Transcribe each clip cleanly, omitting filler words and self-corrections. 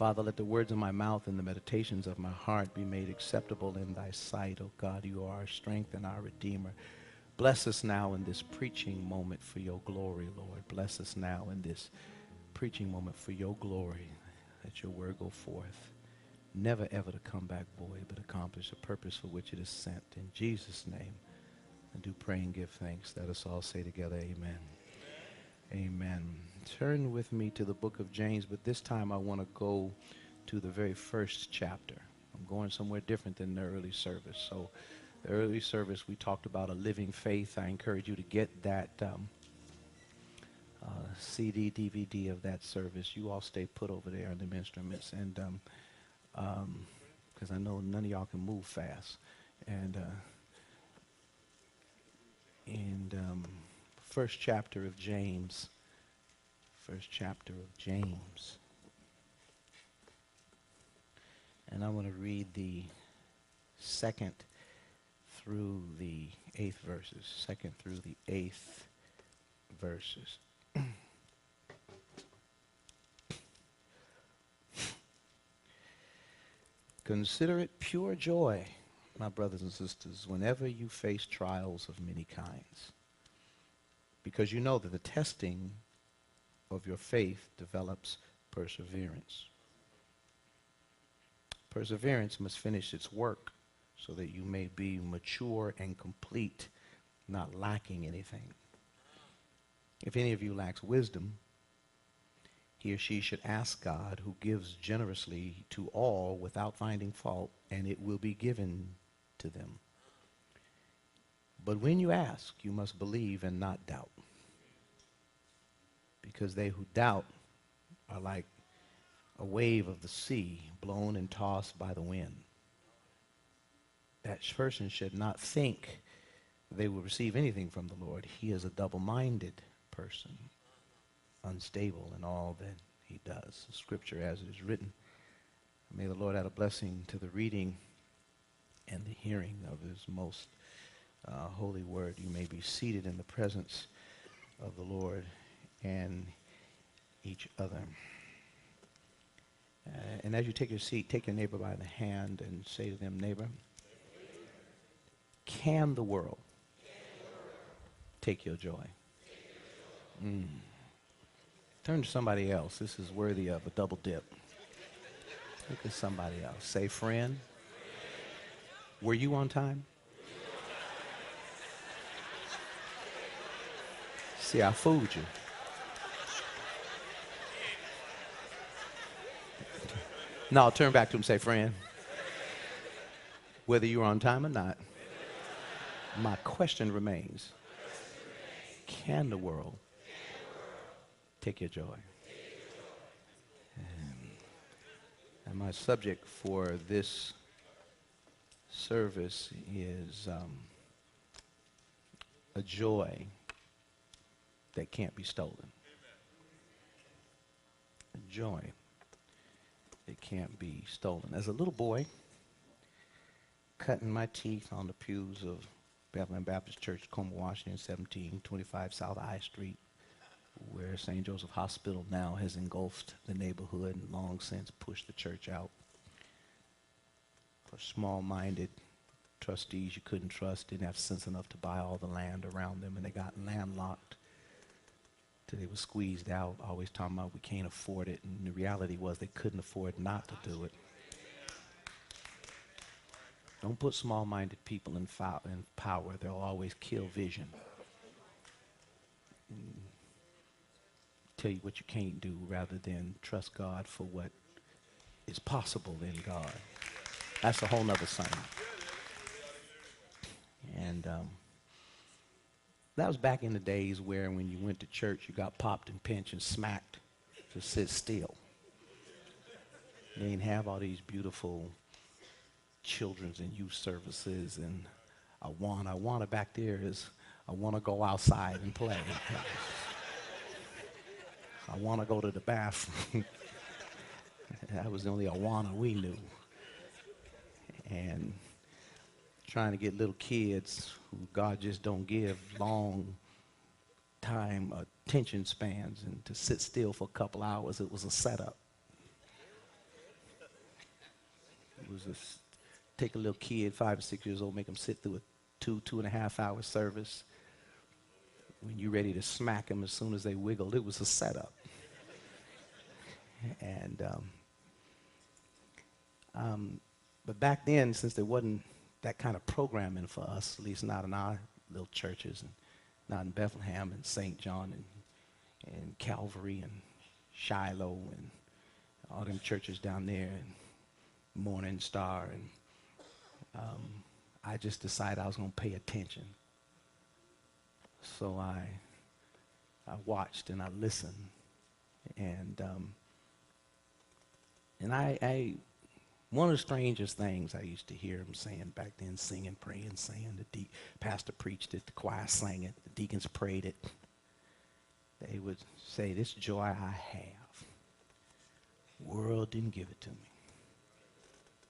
Father, let the words of my mouth and the meditations of my heart be made acceptable in thy sight. O God, you are our strength and our Redeemer. Bless us now in this preaching moment for your glory, Lord. Bless us now in this preaching moment for your glory. Let your word go forth, never ever to come back void, but accomplish the purpose for which it is sent. In Jesus' name, I do pray and give thanks. Let us all say together, amen. Amen. Turn with me to the book of James, but this time I want to go to the very first chapter. I'm going somewhere different than the early service. So the early service, we talked about a living faith. I encourage you to get that CD, DVD of that service. You all stay put over there on the instruments, and because I know none of y'all can move fast. And first chapter of James. First chapter of James. And I want to read the 2nd through the 8th verses. 2nd through the 8th verses. Consider it pure joy, my brothers and sisters, whenever you face trials of many kinds, because you know that the testing of your faith develops perseverance. Perseverance must finish its work so that you may be mature and complete, not lacking anything. If any of you lacks wisdom, he or she should ask God, who gives generously to all without finding fault, and it will be given to them. But when you ask, you must believe and not doubt, because they who doubt are like a wave of the sea, blown and tossed by the wind. That person should not think they will receive anything from the Lord. He is a double-minded person, unstable in all that he does. The scripture as it is written. May the Lord add a blessing to the reading and the hearing of his most holy word. You may be seated in the presence of the Lord and each other. And as you take your seat, take your neighbor by the hand and say to them, neighbor, can the world take your joy? Turn to somebody else. This is worthy of a double dip. Look at somebody else. Say, friend, were you on time? See, I fooled you. No, turn back to him and say, friend, whether you're on time or not, my question remains, can the world take your joy? And my subject for this service is a joy that can't be stolen. A joy that can't be stolen. As a little boy, cutting my teeth on the pews of Bethlehem Baptist Church, Tacoma, Washington, 1725 South I Street, where St. Joseph Hospital now has engulfed the neighborhood and long since pushed the church out. For small-minded trustees you couldn't trust, didn't have sense enough to buy all the land around them, and they got landlocked till they were squeezed out, always talking about we can't afford it, and the reality was they couldn't afford not to do it. Don't put small-minded people in power. They'll always kill vision. Tell you what you can't do rather than trust God for what is possible in God. That's a whole nother sermon. And that was back in the days where when you went to church, you got popped and pinched and smacked to sit still. They didn't have all these beautiful children's and youth services, and Awana back there is I want to go outside and play. I want to go to the bathroom. That was the only Awana we knew. And trying to get little kids who God just don't give long time attention spans and to sit still for a couple hours, it was a setup. take a little kid, 5 or 6 years old, make them sit through a 2.5 hour service. When you're ready to smack them as soon as they wiggled, it was a setup. And but back then, since there wasn't that kind of programming for us, at least not in our little churches, and not in Bethlehem and St. John and Calvary and Shiloh and all them churches down there and Morning Star, and I just decided I was going to pay attention. So I watched and I listened, and I one of the strangest things I used to hear them saying back then, singing, praying, saying, the pastor preached it, the choir sang it, the deacons prayed it. They would say, this joy I have, the world didn't give it to me.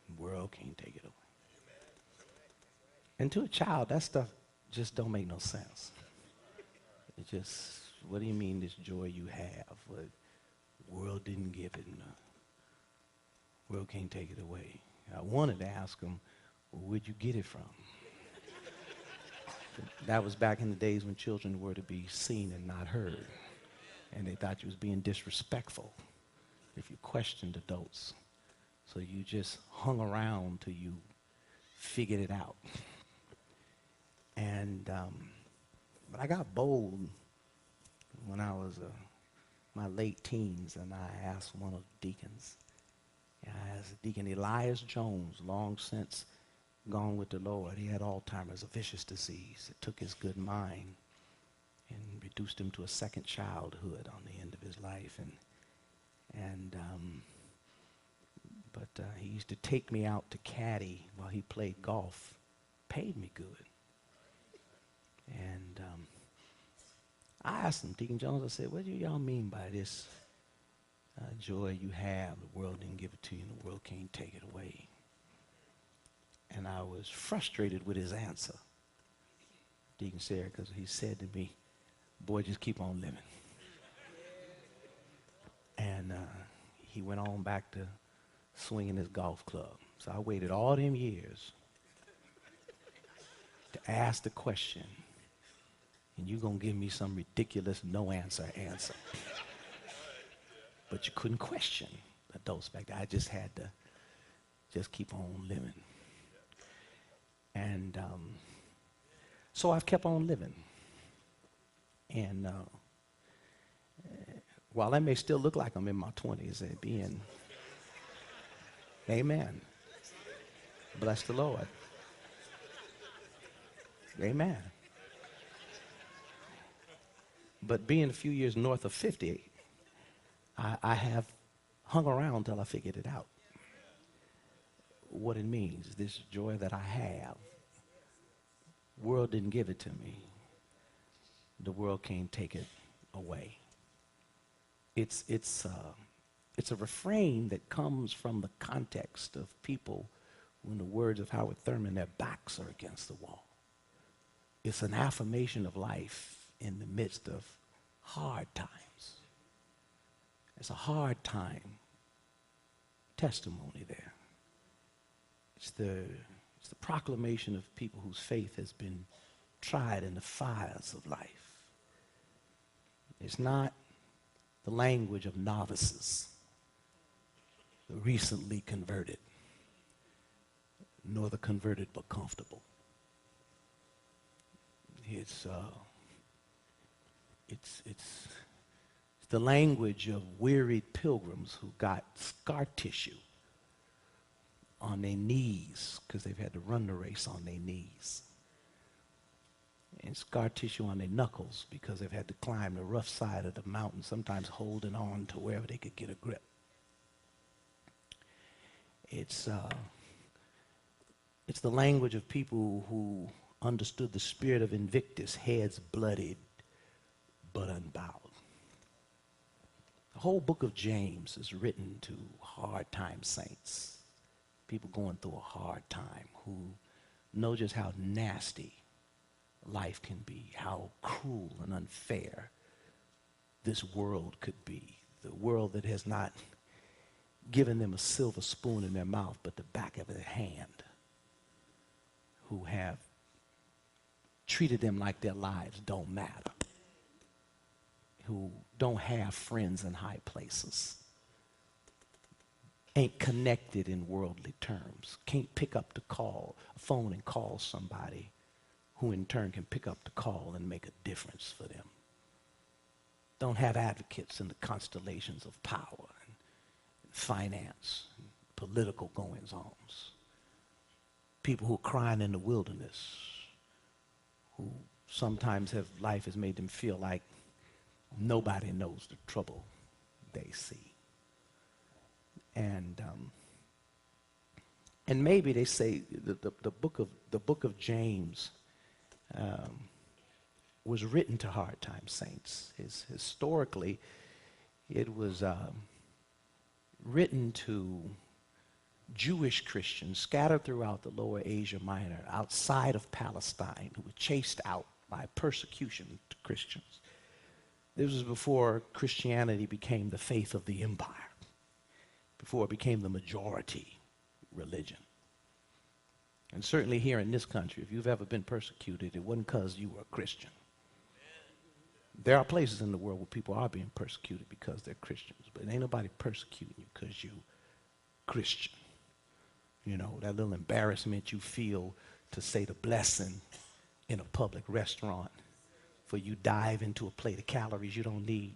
The world can't take it away. And to a child, that stuff just don't make no sense. It just, what do you mean this joy you have? Well, the world didn't give it, and the world can't take it away. I wanted to ask him, well, where'd you get it from? That was back in the days when children were to be seen and not heard. And they thought you was being disrespectful if you questioned adults. So you just hung around till you figured it out. And but I got bold when I was my late teens, and I asked one of the deacons. I asked Deacon Elias Jones, long since gone with the Lord. He had Alzheimer's, a vicious disease. It took his good mind and reduced him to a second childhood on the end of his life. But he used to take me out to caddy while he played golf. Paid me good. And I asked him, Deacon Jones, I said, what do y'all mean by this joy you have? The world didn't give it to you, and the world can't take it away. And I was frustrated with his answer, Deacon Sarah, because he said to me, boy, just keep on living. And he went on back to swinging his golf club. So I waited all them years to ask the question, and you're going to give me some ridiculous no answer. But you couldn't question adults back then. I just had to just keep on living. And so I've kept on living. And while I may still look like I'm in my 20s, amen. Bless the Lord. Amen. But being a few years north of 50, I have hung around till I figured it out. What it means, this joy that I have, the world didn't give it to me. The world can't take it away. It's a refrain that comes from the context of people who, in the words of Howard Thurman, their backs are against the wall. It's an affirmation of life in the midst of hard times. It's a hard time testimony there. It's the proclamation of people whose faith has been tried in the fires of life. It's not the language of novices, the recently converted, nor the converted but comfortable. It's the language of wearied pilgrims who got scar tissue on their knees because they've had to run the race on their knees, and scar tissue on their knuckles because they've had to climb the rough side of the mountain, sometimes holding on to wherever they could get a grip. It's the language of people who understood the spirit of Invictus, heads bloodied but unbowed. The whole book of James is written to hard time saints, people going through a hard time who know just how nasty life can be, how cruel and unfair this world could be. The world that has not given them a silver spoon in their mouth, but the back of their hand who have treated them like their lives don't matter, who don't have friends in high places, ain't connected in worldly terms, can't pick up the phone and call somebody who in turn can pick up the call and make a difference for them. Don't have advocates in the constellations of power and finance and political goings-ons. People who are crying in the wilderness, who sometimes life has made them feel like nobody knows the trouble they see. And maybe they say the book of James was written to hard time saints. Historically, it was written to Jewish Christians scattered throughout the lower Asia Minor, outside of Palestine, who were chased out by persecution to Christians. This was before Christianity became the faith of the empire, before it became the majority religion. And certainly here in this country, if you've ever been persecuted, it wasn't because you were a Christian. There are places in the world where people are being persecuted because they're Christians, but ain't nobody persecuting you because you Christian. You know, that little embarrassment you feel to say the blessing in a public restaurant, for you dive into a plate of calories you don't need.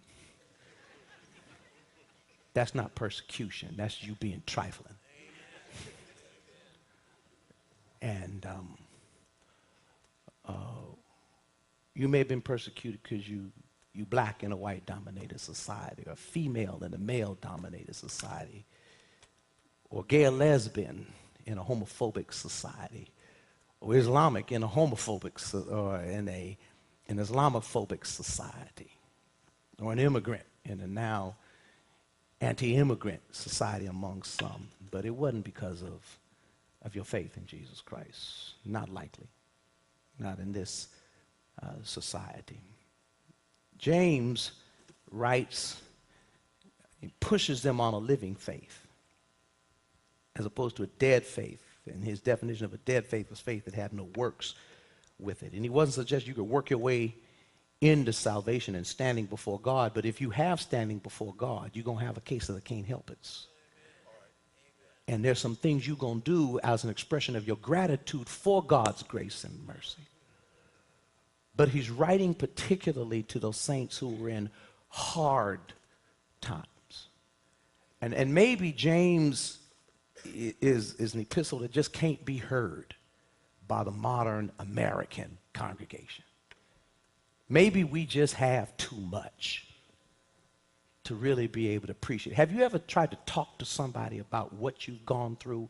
That's not persecution. That's you being trifling. And you may have been persecuted because you black in a white-dominated society, or female in a male-dominated society, or gay or lesbian in a homophobic society, or Islamic in a homophobic, or in an Islamophobic society, or an immigrant in a now anti-immigrant society among some. But it wasn't because of your faith in Jesus Christ. Not likely. Not in this society. James writes, he pushes them on a living faith as opposed to a dead faith. And his definition of a dead faith was faith that had no works with it. And he wasn't suggesting you could work your way into salvation and standing before God, but if you have standing before God, you're going to have a case of the can't help it. And there's some things you're going to do as an expression of your gratitude for God's grace and mercy. But he's writing particularly to those saints who were in hard times. And maybe James is an epistle that just can't be heard by the modern American congregation. Maybe we just have too much to really be able to appreciate. Have you ever tried to talk to somebody about what you've gone through,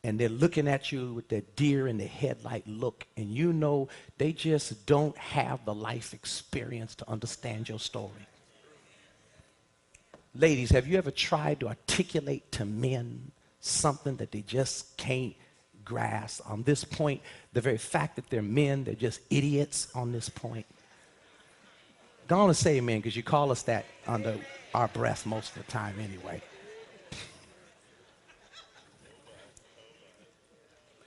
and they're looking at you with that deer in the headlight look, and you know they just don't have the life experience to understand your story? Ladies, have you ever tried to articulate to men something that they just can't grasp? On this point, the very fact that they're men, they're just idiots on this point. Go on and say amen, because you call us that under our breath most of the time anyway.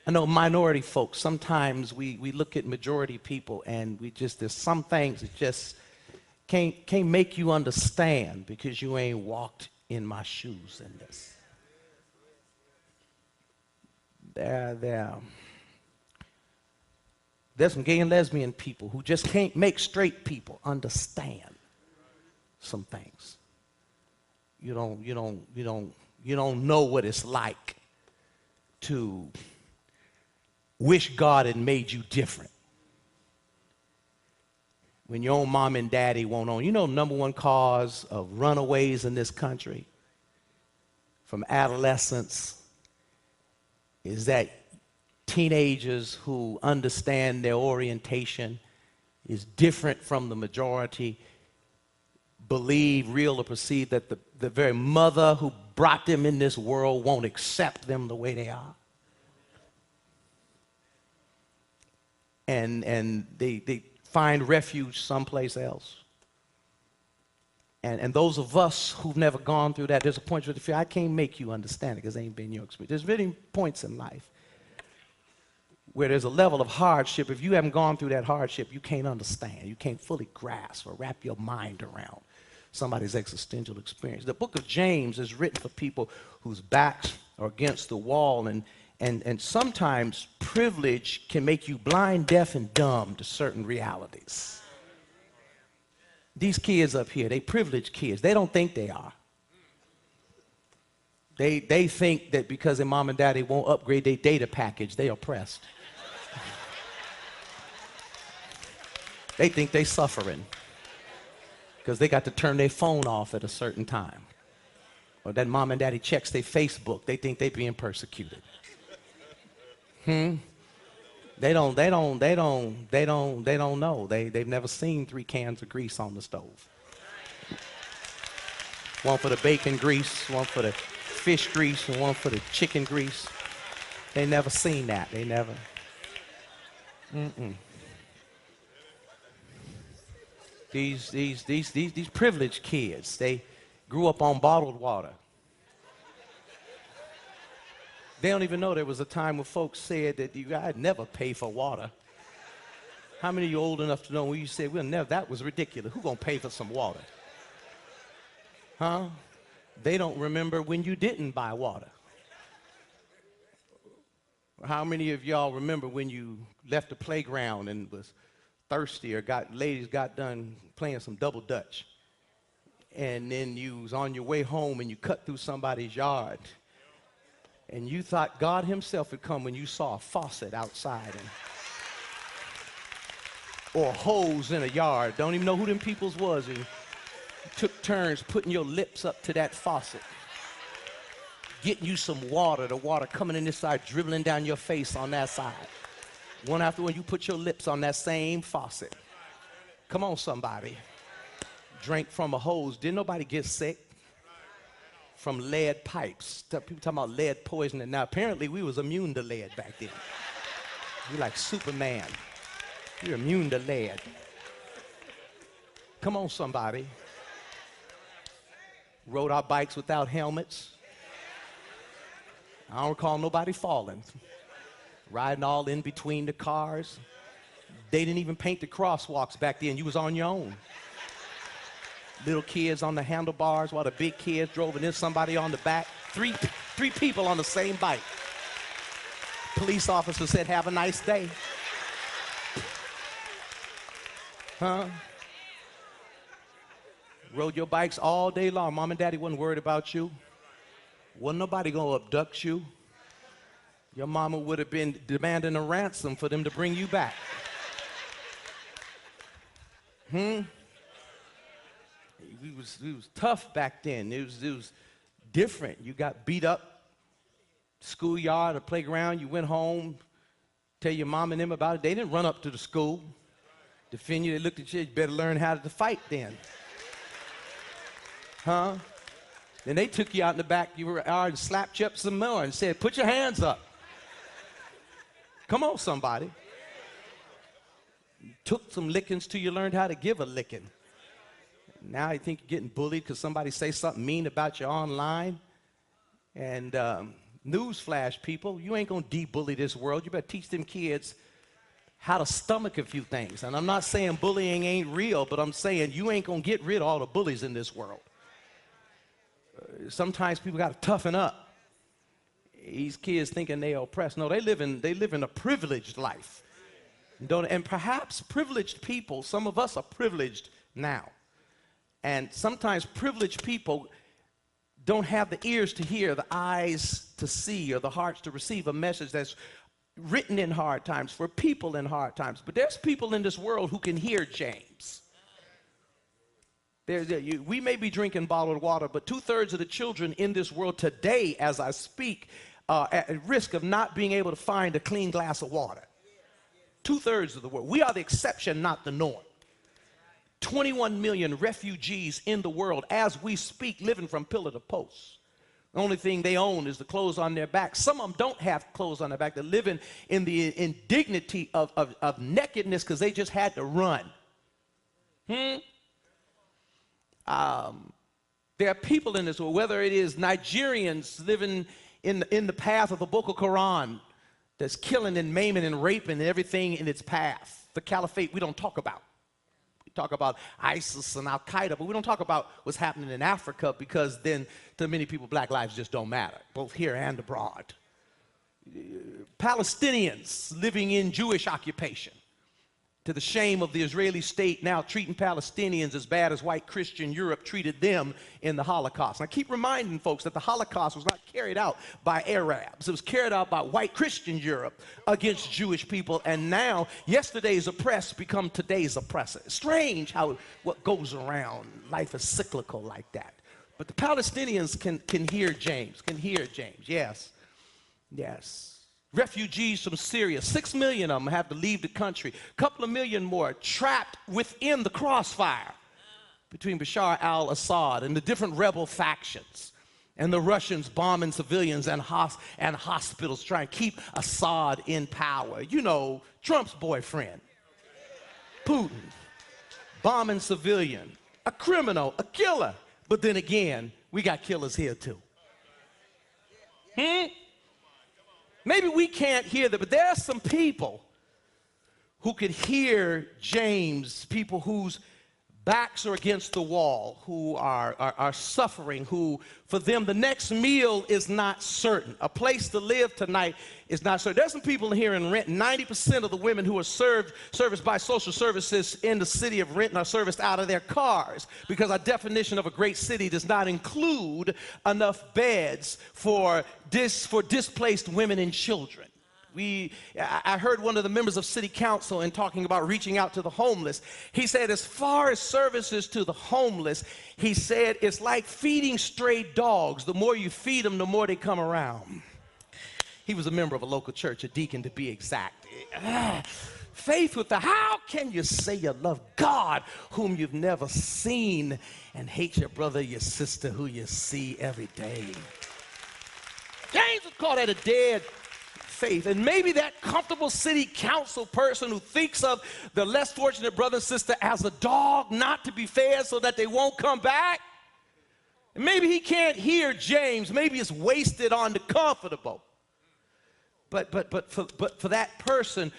I know minority folks, sometimes we look at majority people and there's some things that just can't make you understand because you ain't walked in my shoes in this. There's some gay and lesbian people who just can't make straight people understand some things. You don't know what it's like to wish God had made you different when your own mom and daddy won't own. You know, number one cause of runaways in this country from adolescence is that teenagers who understand their orientation is different from the majority believe, real or perceive, that the very mother who brought them in this world won't accept them the way they are. And they find refuge someplace else. And those of us who've never gone through that, there's a point where you feel, I can't make you understand it because it ain't been your experience. There's many points in life where there's a level of hardship. If you haven't gone through that hardship, you can't understand. You can't fully grasp or wrap your mind around somebody's existential experience. The book of James is written for people whose backs are against the wall, and sometimes privilege can make you blind, deaf, and dumb to certain realities. These kids up here, they privileged kids. They don't think they are. They think that because their mom and daddy won't upgrade their data package, they oppressed. They think they suffering because they got to turn their phone off at a certain time. Or that mom and daddy checks their Facebook, they think they being persecuted. They don't know. They've never seen 3 cans of grease on the stove. One for the bacon grease, one for the fish grease, and one for the chicken grease. They never seen that. They never. These privileged kids, they grew up on bottled water. They don't even know there was a time when folks said that you guys never pay for water. How many of you old enough to know when you said, we'll never, that was ridiculous. Who's going to pay for some water? Huh? They don't remember when you didn't buy water. How many of y'all remember when you left the playground and was thirsty or ladies got done playing some double dutch, and then you was on your way home and you cut through somebody's yard and you thought God himself would come when you saw a faucet outside or a hose in a yard, don't even know who them peoples was, and took turns putting your lips up to that faucet, getting you some water, the water coming in this side, dribbling down your face on that side. One after one, you put your lips on that same faucet. Come on, somebody. Drank from a hose. Didn't nobody get sick from lead pipes? People talking about lead poisoning. Now, apparently, we was immune to lead back then. You're like Superman. You're immune to lead. Come on, somebody. Rode our bikes without helmets. I don't recall nobody falling. Riding all in between the cars. They didn't even paint the crosswalks back then. You was on your own. Little kids on the handlebars while the big kids drove, and then somebody on the back. Three people on the same bike. Police officer said, have a nice day. Huh? Rode your bikes all day long. Mom and daddy wasn't worried about you. Wasn't nobody gonna abduct you. Your mama would have been demanding a ransom for them to bring you back. It was tough back then. It was different. You got beat up, schoolyard or playground. You went home, tell your mom and them about it. They didn't run up to the school, defend you. They looked at you. You better learn how to fight then. Huh? Then they took you out in the back. You were and slapped you up some more and said, "Put your hands up." Come on, somebody. You took some lickings till you learned how to give a licking. Now you think you're getting bullied because somebody say something mean about you online. And newsflash, people, you ain't going to de-bully this world. You better teach them kids how to stomach a few things. And I'm not saying bullying ain't real, but I'm saying you ain't going to get rid of all the bullies in this world. Sometimes people got to toughen up. These kids thinking they are oppressed. No, they live in a privileged life. And perhaps privileged people, some of us are privileged now. And sometimes privileged people don't have the ears to hear, the eyes to see, or the hearts to receive a message that's written in hard times for people in hard times. But there's people in this world who can hear James. We may be drinking bottled water, but 2/3 of the children in this world today, as I speak, are at risk of not being able to find a clean glass of water. 2/3 of the world. We are the exception, not the norm. 21 million refugees in the world as we speak, living from pillar to post. The only thing they own is the clothes on their back. Some of them don't have clothes on their back. They're living in the indignity of nakedness because they just had to run. There are people in this world, whether it is Nigerians living in the path of the Boko Haram, that's killing and maiming and raping everything in its path. The caliphate we don't talk about. We talk about ISIS and Al-Qaeda, but we don't talk about what's happening in Africa, because then to many people, black lives just don't matter, both here and abroad. Palestinians living in Jewish occupation, to the shame of the Israeli state now treating Palestinians as bad as white Christian Europe treated them in the Holocaust. And I keep reminding folks that the Holocaust was not carried out by Arabs. It was carried out by white Christian Europe against Jewish people. And now yesterday's oppressed become today's oppressor. It's strange how what goes around. Life is cyclical like that. But the Palestinians can hear James, yes. Yes. Refugees from Syria, 6 million of them have to leave the country. A couple of million more trapped within the crossfire between Bashar al-Assad and the different rebel factions, and the Russians bombing civilians and hospitals trying to keep Assad in power. You know, Trump's boyfriend, Putin, bombing civilian, a criminal, a killer. But then again, we got killers here too. Maybe we can't hear that, but there are some people who could hear James, people whose backs are against the wall, who are suffering, who, for them, the next meal is not certain. A place to live tonight is not certain. There's some people here in Renton. 90% of the women who are serviced by social services in the city of Renton are serviced out of their cars, because our definition of a great city does not include enough beds for displaced women and children. I heard one of the members of city council in talking about reaching out to the homeless. He said, as far as services to the homeless, he said, it's like feeding stray dogs. The more you feed them, the more they come around. He was a member of a local church, a deacon to be exact. Faith with the, how can you say you love God whom you've never seen and hate your brother, your sister who you see every day? James would call that a dead faith. And maybe that comfortable city council person who thinks of the less fortunate brother and sister as a dog not to be fed so that they won't come back. And maybe he can't hear James. Maybe it's wasted on the comfortable. But for that person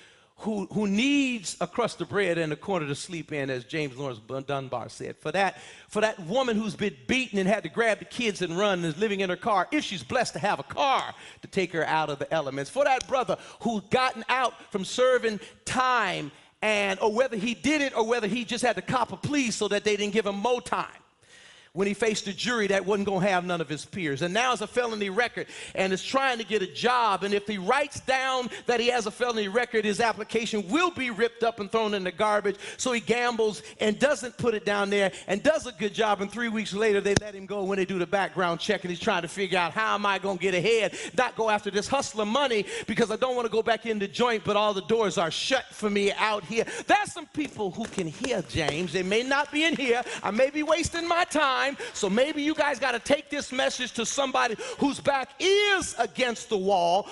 who needs a crust of bread and a corner to sleep in, as James Lawrence Dunbar said, for that woman who's been beaten and had to grab the kids and run and is living in her car, if she's blessed to have a car to take her out of the elements, for that brother who's gotten out from serving time, or whether he did it or whether he just had to cop a plea so that they didn't give him more time when he faced a jury that wasn't going to have none of his peers, and now has a felony record and is trying to get a job. And if he writes down that he has a felony record, his application will be ripped up and thrown in the garbage. So he gambles and doesn't put it down there and does a good job, and 3 weeks later they let him go when they do the background check, and he's trying to figure out, how am I going to get ahead, not go after this hustler money because I don't want to go back in the joint, but all the doors are shut for me out here. There's some people who can hear James. They may not be in here. I may be wasting my time. So maybe you guys got to take this message to somebody whose back is against the wall,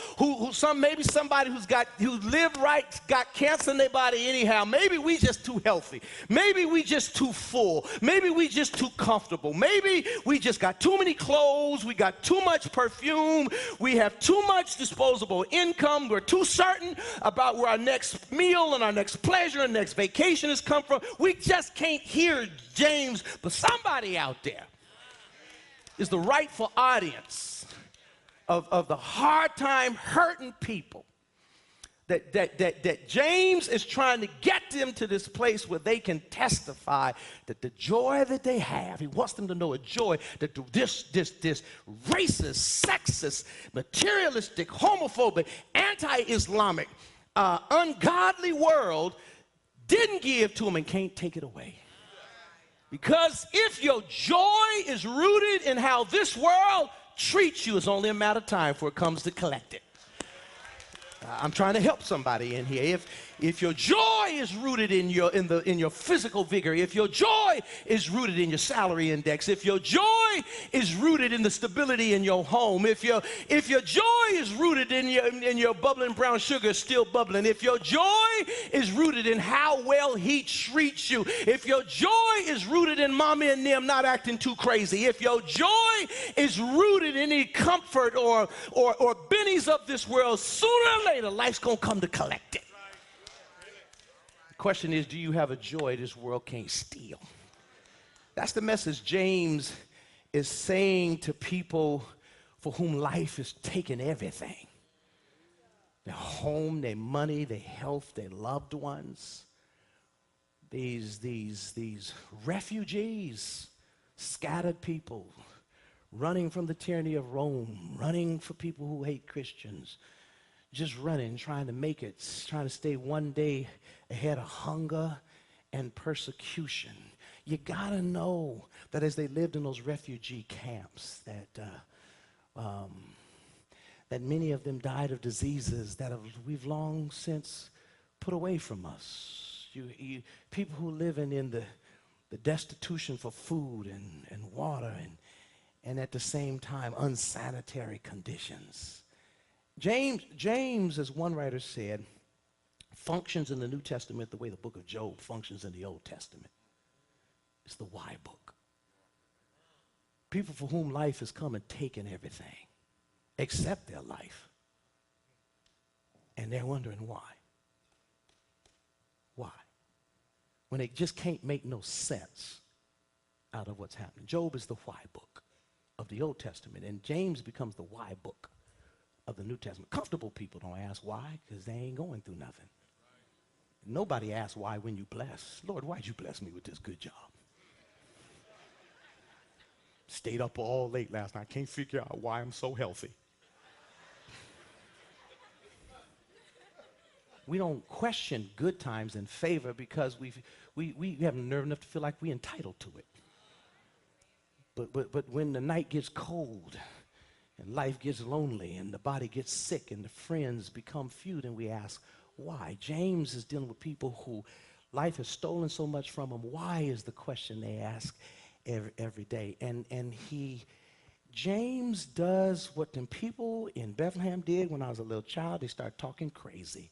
maybe somebody who lived right, got cancer in their body anyhow. Maybe we just too healthy. Maybe we just too full. Maybe we just too comfortable. Maybe we just got too many clothes. We got too much perfume. We have too much disposable income. We're too certain about where our next meal and our next pleasure and next vacation has come from. We just can't hear James, but somebody out there is the rightful audience of the hard time hurting people that James is trying to get them to this place where they can testify that the joy that they have, he wants them to know a joy that this racist, sexist, materialistic, homophobic, anti-Islamic, ungodly world didn't give to them and can't take it away. Because if your joy is rooted in how this world treats you, it's only a matter of time before it comes to collect it. I'm trying to help somebody in here. If your joy is rooted in your physical vigor, if your joy is rooted in your salary index, if your joy is rooted in the stability in your home, if your joy is rooted in your bubbling brown sugar still bubbling, if your joy is rooted in how well he treats you, if your joy is rooted in mommy and them not acting too crazy, if your joy is rooted in any comfort or bennies of this world, sooner or later life's gonna come to collect it. The question is, do you have a joy this world can't steal? That's the message James is saying to people for whom life is taking everything. Their home, their money, their health, their loved ones. These refugees, scattered people, running from the tyranny of Rome, running for people who hate Christians, just running, trying to make it, trying to stay one day ahead of hunger and persecution. You gotta know that as they lived in those refugee camps, that many of them died of diseases that we've long since put away from us. People who live in the destitution for food and water and at the same time unsanitary conditions. James, as one writer said, functions in the New Testament the way the book of Job functions in the Old Testament. It's the why book. People for whom life has come and taken everything except their life. And they're wondering why. Why? When they just can't make no sense out of what's happening. Job is the why book of the Old Testament, and James becomes the why book of the New Testament. Comfortable people don't ask why, because they ain't going through nothing. Nobody asks why when you bless. Lord, why'd you bless me with this good job? Stayed up all late last night. Can't figure out why I'm so healthy. We don't question good times and favor because we have nerve enough to feel like we're entitled to it. But when the night gets cold and life gets lonely and the body gets sick and the friends become few, then we ask why. James is dealing with people who life has stolen so much from them. Why is the question they ask every day. And James does what them people in Bethlehem did when I was a little child. They start talking crazy.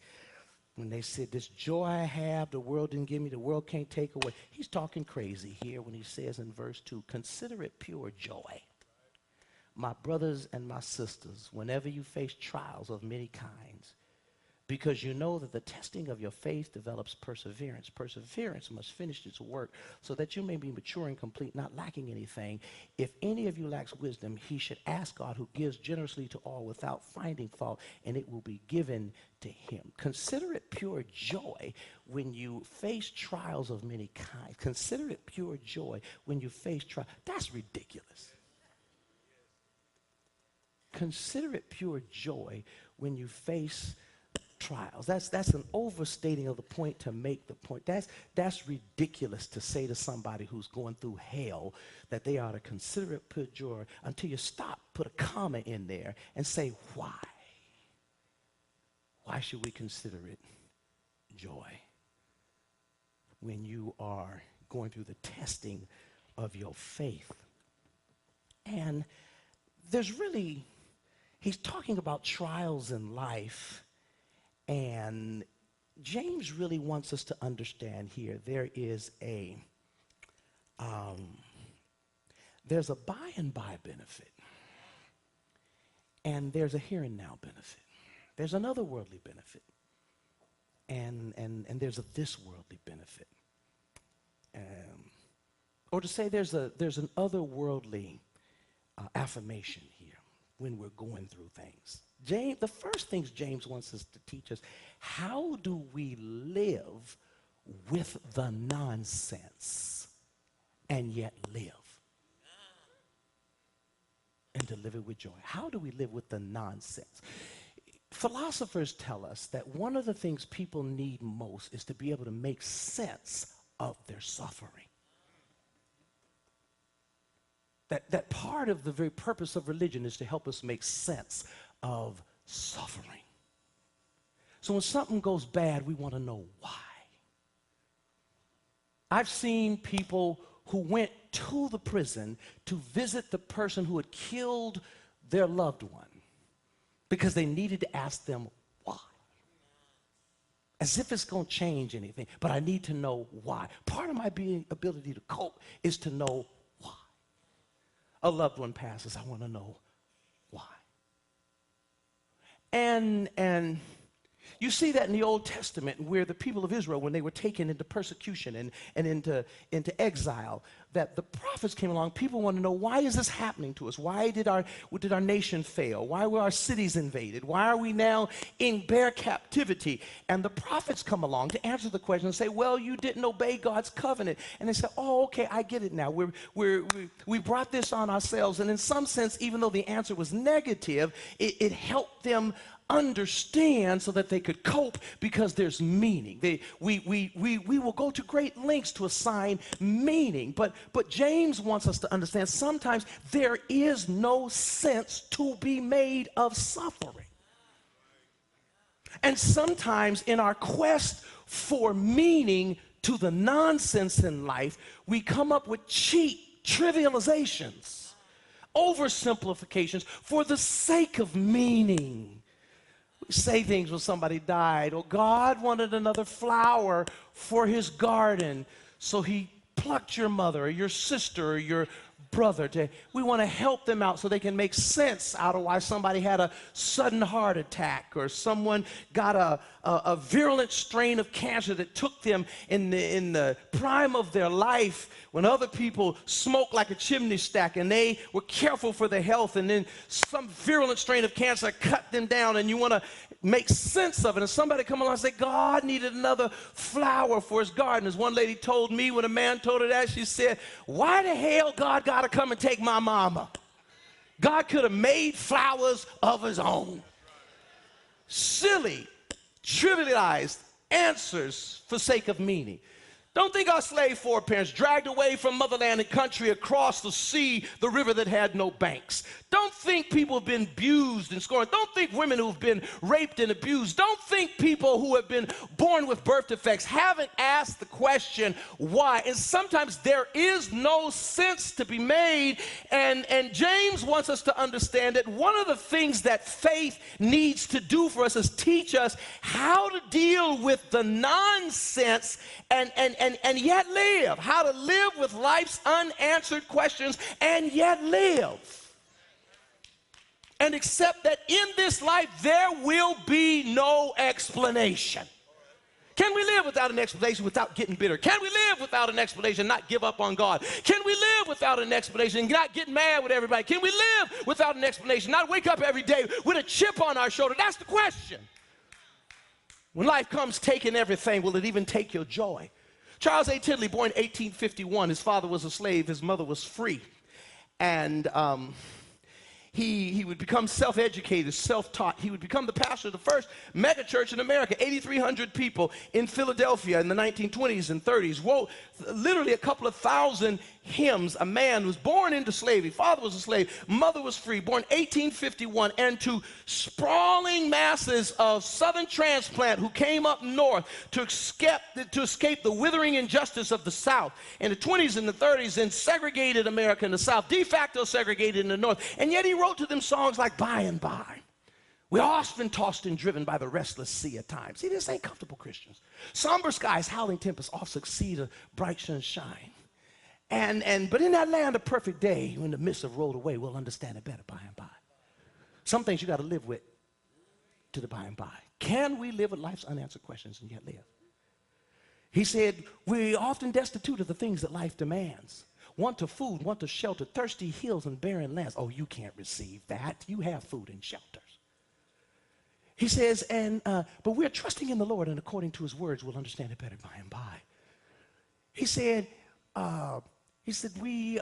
When they said, this joy I have, the world didn't give me, the world can't take away. He's talking crazy here when he says in verse 2, consider it pure joy, my brothers and my sisters, whenever you face trials of many kinds, because you know that the testing of your faith develops perseverance. Perseverance must finish its work so that you may be mature and complete, not lacking anything. If any of you lacks wisdom, he should ask God, who gives generously to all without finding fault, and it will be given to him. Consider it pure joy when you face trials of many kinds. Consider it pure joy when you face trials. That's ridiculous. Consider it pure joy when you face trials. That's an overstating of the point to make the point. That's ridiculous to say to somebody who's going through hell that they ought to consider it pure joy until you stop, put a comma in there, and say why. Why should we consider it joy when you are going through the testing of your faith? And there's really, he's talking about trials in life. And James really wants us to understand here there is there's a by and by benefit, and there's a here and now benefit. There's another worldly benefit, and there's a this worldly benefit. Or to say there's an otherworldly affirmation here when we're going through things. The first things James wants us to teach us, how do we live with the nonsense and yet live? And to live it with joy. How do we live with the nonsense? Philosophers tell us that one of the things people need most is to be able to make sense of their suffering. That part of the very purpose of religion is to help us make sense of suffering. So when something goes bad, we want to know why. I've seen people who went to the prison to visit the person who had killed their loved one because they needed to ask them why. As if it's going to change anything, but I need to know why. Part of my ability to cope is to know why. A loved one passes, I want to know why. And you see that in the Old Testament where the people of Israel, when they were taken into persecution and into exile, that the prophets came along. People want to know, why is this happening to us? Why did our nation fail? Why were our cities invaded? Why are we now in bare captivity? And the prophets come along to answer the question and say, well, you didn't obey God's covenant. And they say, oh, okay, I get it now. We brought this on ourselves. And in some sense, even though the answer was negative, it helped them understand so that they could cope, because there's meaning. We will go to great lengths to assign meaning, but James wants us to understand sometimes there is no sense to be made of suffering. And sometimes in our quest for meaning to the nonsense in life, we come up with cheap trivializations, oversimplifications for the sake of meaning. Say things when somebody died. Oh, God wanted another flower for his garden, so he plucked your mother or your sister or your brother. We want to help them out so they can make sense out of why somebody had a sudden heart attack or someone got a virulent strain of cancer that took them in the prime of their life when other people smoked like a chimney stack and they were careful for their health, and then some virulent strain of cancer cut them down, and you want to make sense of it. And somebody come along and say, God needed another flower for his garden. As one lady told me when a man told her that, she said, why the hell God got to come and take my mama? God could have made flowers of his own. Silly, trivialized answers for sake of meaning. Don't think our slave foreparents dragged away from motherland and country across the sea, the river that had no banks. Don't think people have been abused and scorned. Don't think women who've been raped and abused. Don't think people who have been born with birth defects haven't asked the question, why? And sometimes there is no sense to be made. And James wants us to understand that one of the things that faith needs to do for us is teach us how to deal with the nonsense and yet live, how to live with life's unanswered questions and yet live. And accept that in this life there will be no explanation. Can we live without an explanation without getting bitter? Can we live without an explanation and not give up on God? Can we live without an explanation and not get mad with everybody? Can we live without an explanation, not wake up every day with a chip on our shoulder? That's the question. When life comes taking everything, will it even take your joy? Charles A. Tidley, born in 1851, his father was a slave, his mother was free. And he would become self-educated, self-taught. He would become the pastor of the first mega church in America, 8,300 people in Philadelphia in the 1920s and 30s. Whoa, literally a couple of thousand hymns. A man was born into slavery. Father was a slave. Mother was free. Born 1851. And to sprawling masses of Southern transplant who came up north to escape the withering injustice of the South in the 20s and the 30s, and segregated America in the South, de facto segregated in the North. And yet he wrote to them songs like By and By. We're often tossed and driven by the restless sea at times. See, this ain't comfortable Christians. Somber skies, howling tempests oft succeed a bright sunshine. But in that land of perfect day, when the mists have rolled away, we'll understand it better by and by. Some things you got to live with to the by and by. Can we live with life's unanswered questions and yet live? He said, we're often destitute of the things that life demands. Want of food, want of shelter, thirsty hills and barren lands. Oh, you can't receive that. You have food and shelters. He says, but we're trusting in the Lord, and according to his words, we'll understand it better by and by. He said, we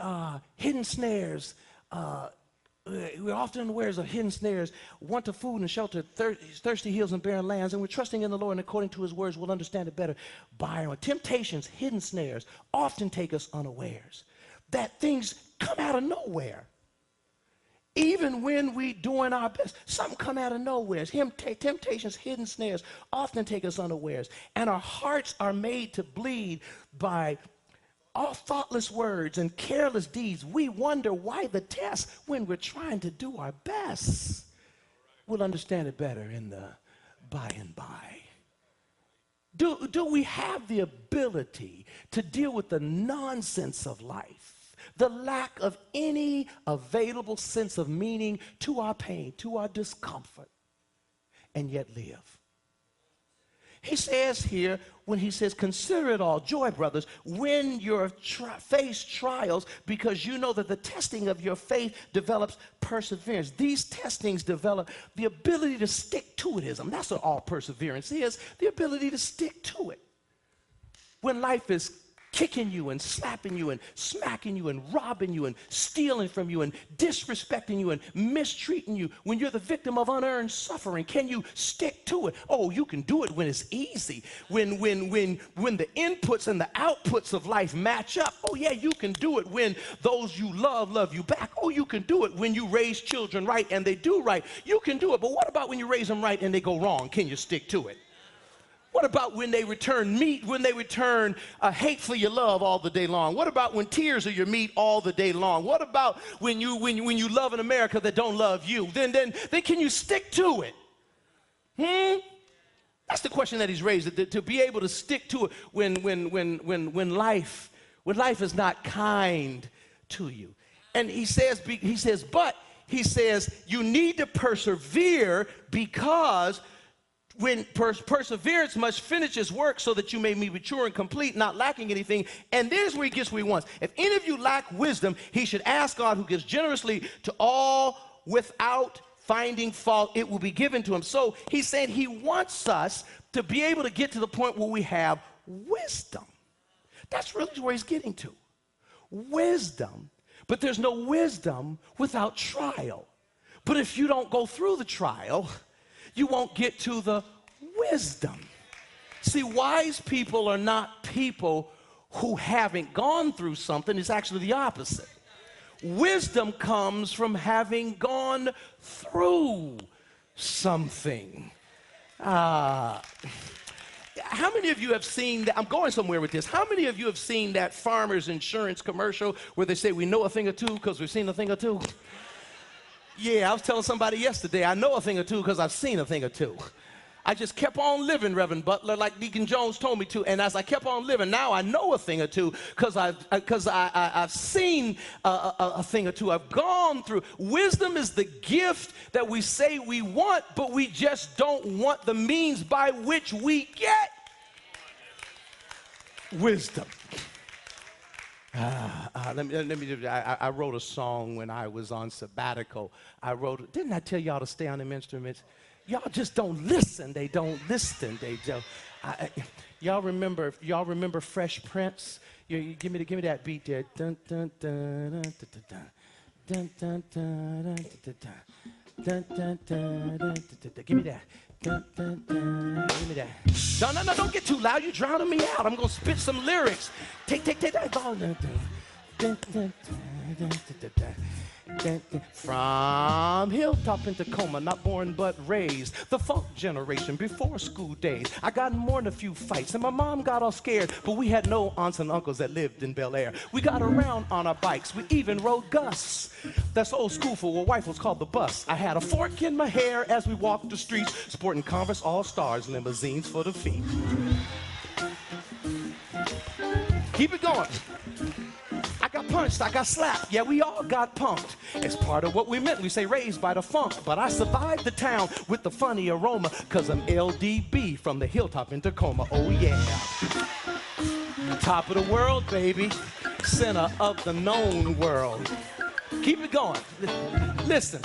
hidden snares, we're often unaware of hidden snares, want of food and shelter, thirsty hills and barren lands, and we're trusting in the Lord, and according to his words, we'll understand it better by and by. Temptations, hidden snares, often take us unawares. That things come out of nowhere. Even when we doing our best, something come out of nowhere. Temptations, hidden snares often take us unawares. And our hearts are made to bleed by all thoughtless words and careless deeds. We wonder why the test when we're trying to do our best. We'll understand it better in the by and by. Do we have the ability to deal with the nonsense of life? The lack of any available sense of meaning to our pain, to our discomfort, and yet live. He says here, when he says, consider it all joy, brothers, when you face trials, because you know that the testing of your faith develops perseverance. These testings develop the ability to stick to itism. That's what all perseverance is, the ability to stick to it. When life is kicking you and slapping you and smacking you and robbing you and stealing from you and disrespecting you and mistreating you, when you're the victim of unearned suffering, can you stick to it? Oh, you can do it when it's easy. When the inputs and the outputs of life match up. Oh yeah, you can do it when those you love you back. Oh, you can do it when you raise children right and they do right. You can do it. But what about when you raise them right and they go wrong? Can you stick to it? What about when they return meat, when they return hate for your love all the day long? What about when tears are your meat all the day long? What about when you love an America that don't love you? Then can you stick to it? That's the question that he's raised, to be able to stick to it when life is not kind to you. And he says, you need to persevere because when perseverance must finish its work so that you may be mature and complete, not lacking anything. And there's where he gets what he wants. If any of you lack wisdom, he should ask God, who gives generously to all without finding fault. It will be given to him. So he's saying he wants us to be able to get to the point where we have wisdom. That's really where he's getting to. Wisdom. But there's no wisdom without trial. But if you don't go through the trial, you won't get to the wisdom. See, wise people are not people who haven't gone through something. It's actually the opposite. Wisdom comes from having gone through something. How many of you have seen that? I'm going somewhere with this. How many of you have seen that Farmers Insurance commercial where they say we know a thing or two because we've seen a thing or two? Yeah, I was telling somebody yesterday, I know a thing or two because I've seen a thing or two. I just kept on living, Reverend Butler, like Deacon Jones told me to. And as I kept on living, now I know a thing or two because I've seen a thing or two. I've gone through. Wisdom is the gift that we say we want, but we just don't want the means by which we get wisdom. I wrote a song when I was on sabbatical. Didn't I tell y'all to stay on them instruments? Y'all just don't listen. They don't listen. Y'all remember Fresh Prince? Give me that beat there. Dun, dun, dun, dun, dun, dun, dun, dun, dun, dun, dun, dun, dun, dun. Give me that. Dun, dun, dun. Give me that. No, don't get too loud. You're drowning me out. I'm going to spit some lyrics. Take that. Dun, dun, dun, dun, dun, dun, dun. From Hilltop in Tacoma, not born but raised, the funk generation before school days. I got in more than a few fights, and my mom got all scared, but we had no aunts and uncles that lived in Bel Air. We got around on our bikes, we even rode Gus. That's old school for what wife was called the bus. I had a fork in my hair as we walked the streets, sporting Converse All-Stars limousines for the feet. Keep it going. I got punched, I got slapped, yeah, we all got punked. It's part of what we meant, we say raised by the funk. But I survived the town with the funny aroma, cause I'm LDB from the Hilltop in Tacoma, oh yeah. Top of the world, baby, center of the known world. Keep it going, listen.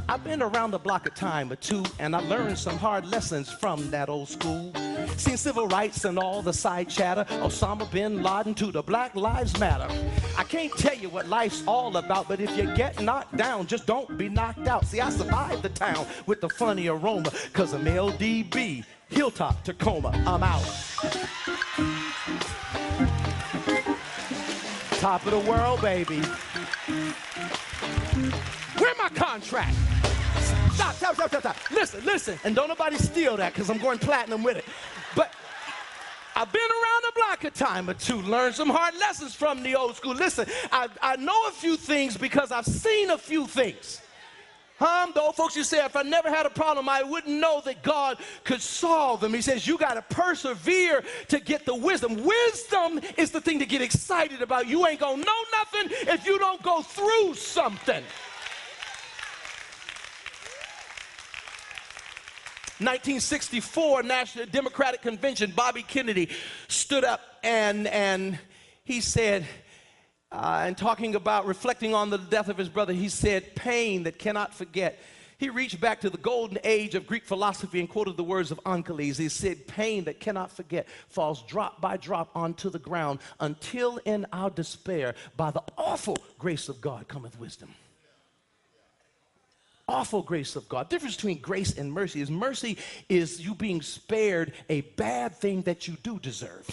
I've been around the block a time or two, and I learned some hard lessons from that old school. Seen civil rights and all the side chatter, Osama bin Laden to the Black Lives Matter. I can't tell you what life's all about, but if you get knocked down, just don't be knocked out. See, I survived the town with the funny aroma, cause I'm LDB, Hilltop, Tacoma, I'm out. Top of the world, baby. Where my contract? Stop. Listen. And don't nobody steal that because I'm going platinum with it. But I've been around the block a time or two, learned some hard lessons from the old school. Listen, I know a few things because I've seen a few things. The old folks used to say, if I never had a problem, I wouldn't know that God could solve them. He says, you got to persevere to get the wisdom. Wisdom is the thing to get excited about. You ain't going to know nothing if you don't go through something. 1964 National Democratic Convention, Bobby Kennedy stood up and he said, and talking about reflecting on the death of his brother, he said, pain that cannot forget. He reached back to the golden age of Greek philosophy and quoted the words of Onkeles. He said, pain that cannot forget falls drop by drop onto the ground until in our despair, by the awful grace of God cometh wisdom. Awful grace of God. The difference between grace and mercy is you being spared a bad thing that you do deserve.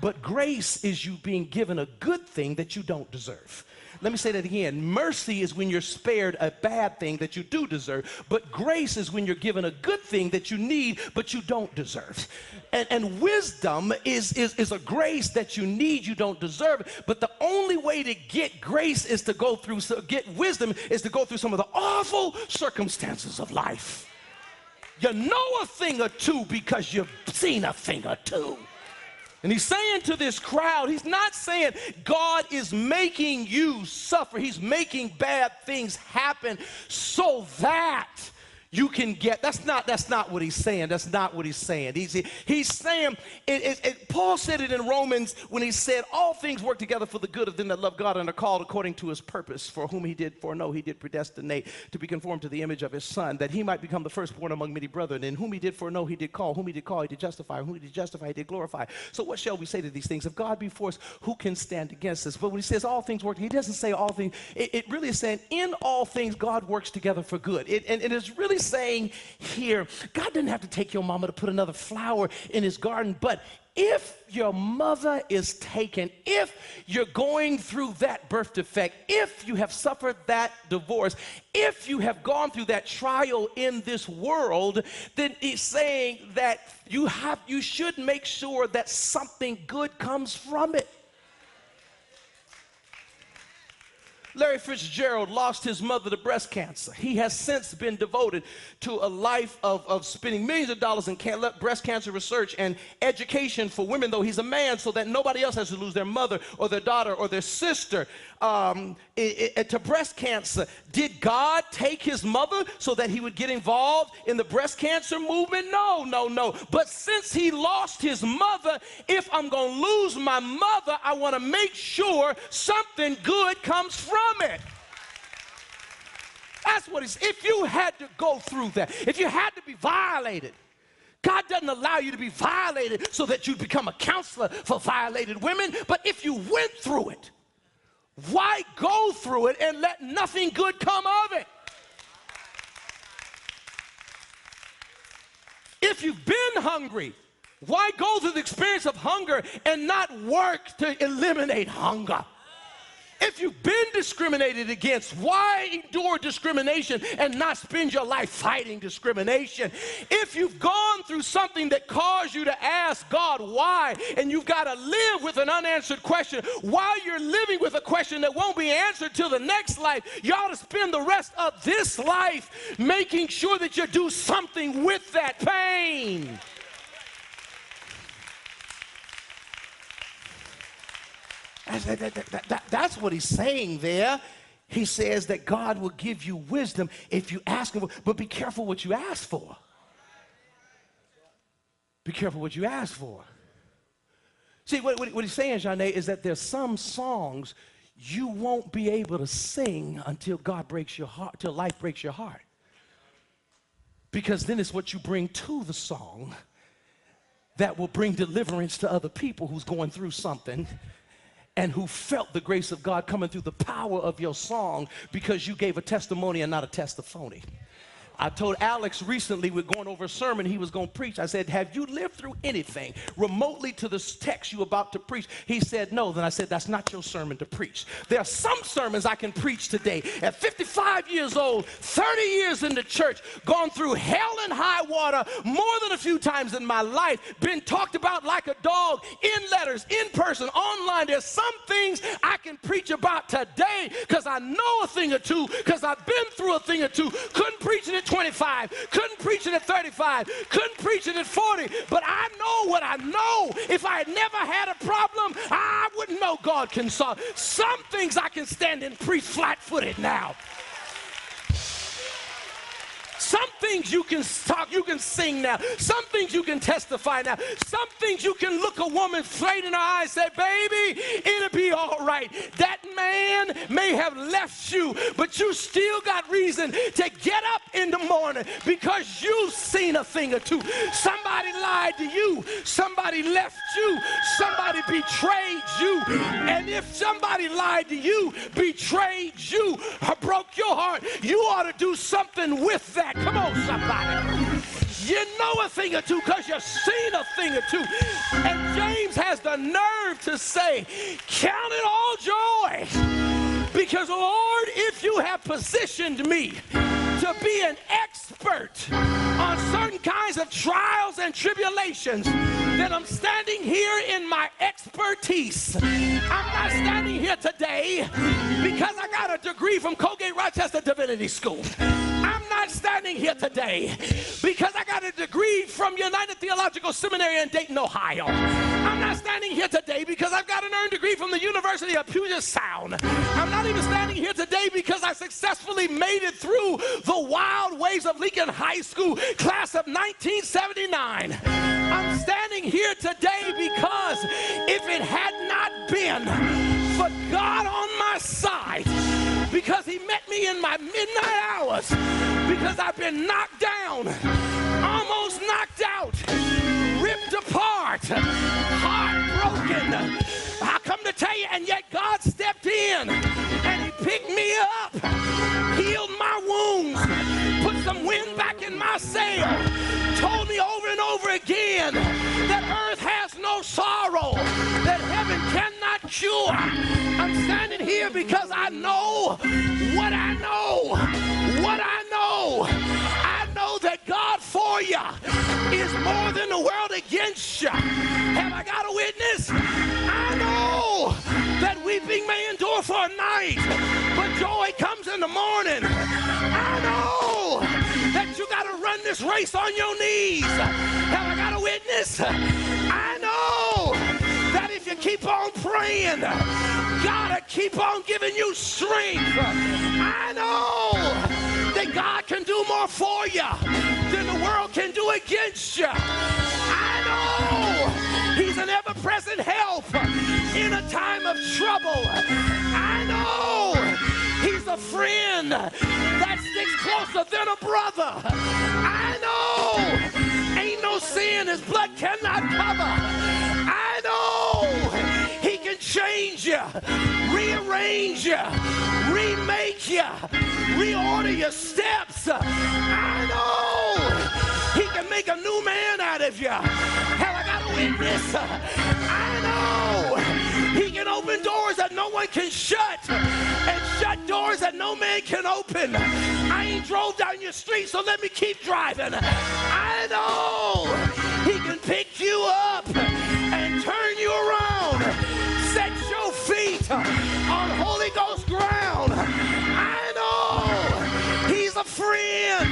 But grace is you being given a good thing that you don't deserve. Let me say that again. Mercy is when you're spared a bad thing that you do deserve. But grace is when you're given a good thing that you need but you don't deserve. And wisdom is a grace that you need, you don't deserve. But the only way to get grace is to go through, get wisdom is to go through some of the awful circumstances of life. You know a thing or two because you've seen a thing or two. And he's saying to this crowd, he's not saying God is making you suffer. He's making bad things happen so that you can get, that's not what he's saying. That's not what he's saying. He's saying, Paul said it in Romans when he said, all things work together for the good of them that love God and are called according to his purpose, for whom he did foreknow, he did predestinate to be conformed to the image of his son, that he might become the firstborn among many brethren. And whom he did foreknow, he did call. Whom he did call, he did justify. Whom he did justify, he did glorify. So what shall we say to these things? If God be for us, who can stand against us? But when he says all things work, he doesn't say all things. It really is saying in all things, God works together for good. And it is really saying here, God didn't have to take your mama to put another flower in his garden, but if your mother is taken, if you're going through that birth defect, if you have suffered that divorce, if you have gone through that trial in this world, then he's saying that you should make sure that something good comes from it. Larry Fitzgerald lost his mother to breast cancer. He has since been devoted to a life of spending millions of dollars in breast cancer research and education for women, though he's a man, so that nobody else has to lose their mother or their daughter or their sister to breast cancer. Did God take his mother so that he would get involved in the breast cancer movement? No. But since he lost his mother, if I'm going to lose my mother, I want to make sure something good comes from it. That's what it's. If you had to go through that, if you had to be violated, God doesn't allow you to be violated so that you become a counselor for violated women. But if you went through it, why go through it and let nothing good come of it? If you've been hungry, why go through the experience of hunger and not work to eliminate hunger? If you've been discriminated against, why endure discrimination and not spend your life fighting discrimination? If you've gone through something that caused you to ask God why, and you've got to live with an unanswered question, while you're living with a question that won't be answered till the next life, you ought to spend the rest of this life making sure that you do something with that pain. That's what he's saying there. He says that God will give you wisdom if you ask him, but be careful what you ask for. Be careful what you ask for. See, what he's saying, Janae, is that there's some songs you won't be able to sing until God breaks your heart, till life breaks your heart. Because then it's what you bring to the song that will bring deliverance to other people who's going through something and who felt the grace of God coming through the power of your song because you gave a testimony and not a testimony. I told Alex recently, we're going over a sermon he was going to preach. I said, have you lived through anything remotely to this text you about to preach? He said, no. Then I said, that's not your sermon to preach. There are some sermons I can preach today. At 55 years old, 30 years in the church, gone through hell and high water more than a few times in my life, been talked about like a dog, in letters, in person, online. There's some things I can preach about today because I know a thing or two, because I've been through a thing or two. Couldn't preach it at 25, couldn't preach it at 35, couldn't preach it at 40, but I know what I know. If I had never had a problem, I wouldn't know God can solve. Some things I can stand and preach flat-footed now. Some things you can talk, you can sing now. Some things you can testify now. Some things you can look a woman straight in her eyes and say, baby, it'll be all right. That man may have left you, but you still got reason to get up in the morning because you've seen a thing or two. Somebody lied to you. Somebody left you. Somebody betrayed you. And if somebody lied to you, betrayed you, or broke your heart, you ought to do something with that. Come on, somebody. You know a thing or two because you've seen a thing or two. And James has the nerve to say, count it all joy. Because, Lord, if you have positioned me to be an expert on certain kinds of trials and tribulations, then I'm standing here in my expertise. I'm not standing here today because I got a degree from Colgate Rochester Divinity School. I'm not standing here today because I got a degree from United Theological Seminary in Dayton, Ohio. I'm not standing here today because I've got an earned degree from the University of Puget Sound. I'm not even standing here today because I successfully made it through the wild ways of Lincoln High School, class of 1979. I'm standing here today because if it had not been for God on my side, because he met me in my midnight hours, because I've been knocked down, almost knocked out, ripped apart, heartbroken. I come to tell you, and yet God stepped in and he picked me up, healed my wounds, put some wind back in my sail, told me over and over again that earth has no sorrow, that heaven cannot cure. I'm standing here because I know what I know. What I know. I know that God for you is more than the world against you. Have I got a witness? I know that weeping may endure for a night, but joy comes in the morning. I know that you got to run this race on your knees. Have I got a witness? I know that if you keep on praying, God will keep on giving you strength. I know that God can do more for you than the world can do against you. I know he's an ever-present help in a time of trouble. I know he's a friend that sticks closer than a brother. I know ain't no sin his blood cannot cover. I know he can change you, rearrange you, remake you, reorder your steps. I know he can make a new man out of you. Have I got a witness? I know he can open doors that no one can shut and shut doors that no man can open. I ain't drove down your street, so let me keep driving. I know he can pick you up and turn you around, set your feet on Holy Ghost ground. I know he's a friend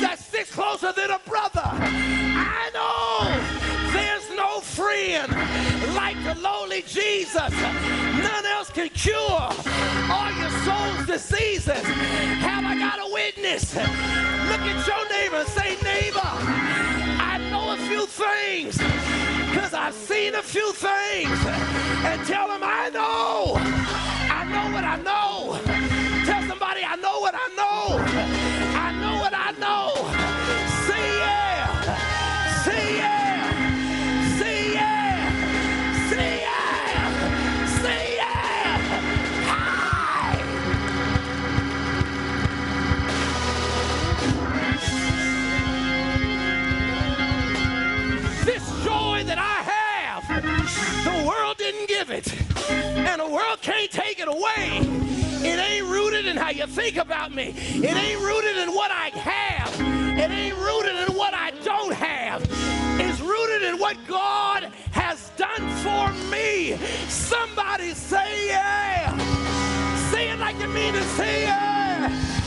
that sticks closer than a brother. I know there's no friend like the lowly Jesus. None else can cure all your soul's diseases. Have I got a witness? Look at your neighbor and say, neighbor, I know a few things because I've seen a few things. And tell them, I know what I know. Tell somebody, I know what I know. I know what I know. Say yeah. Say yeah. Say yeah. Say yeah. Say yeah. Hi. you think about me. It ain't rooted in what I have. It ain't rooted in what I don't have. It's rooted in what God has done for me. Somebody say yeah. Say it like you mean to say yeah.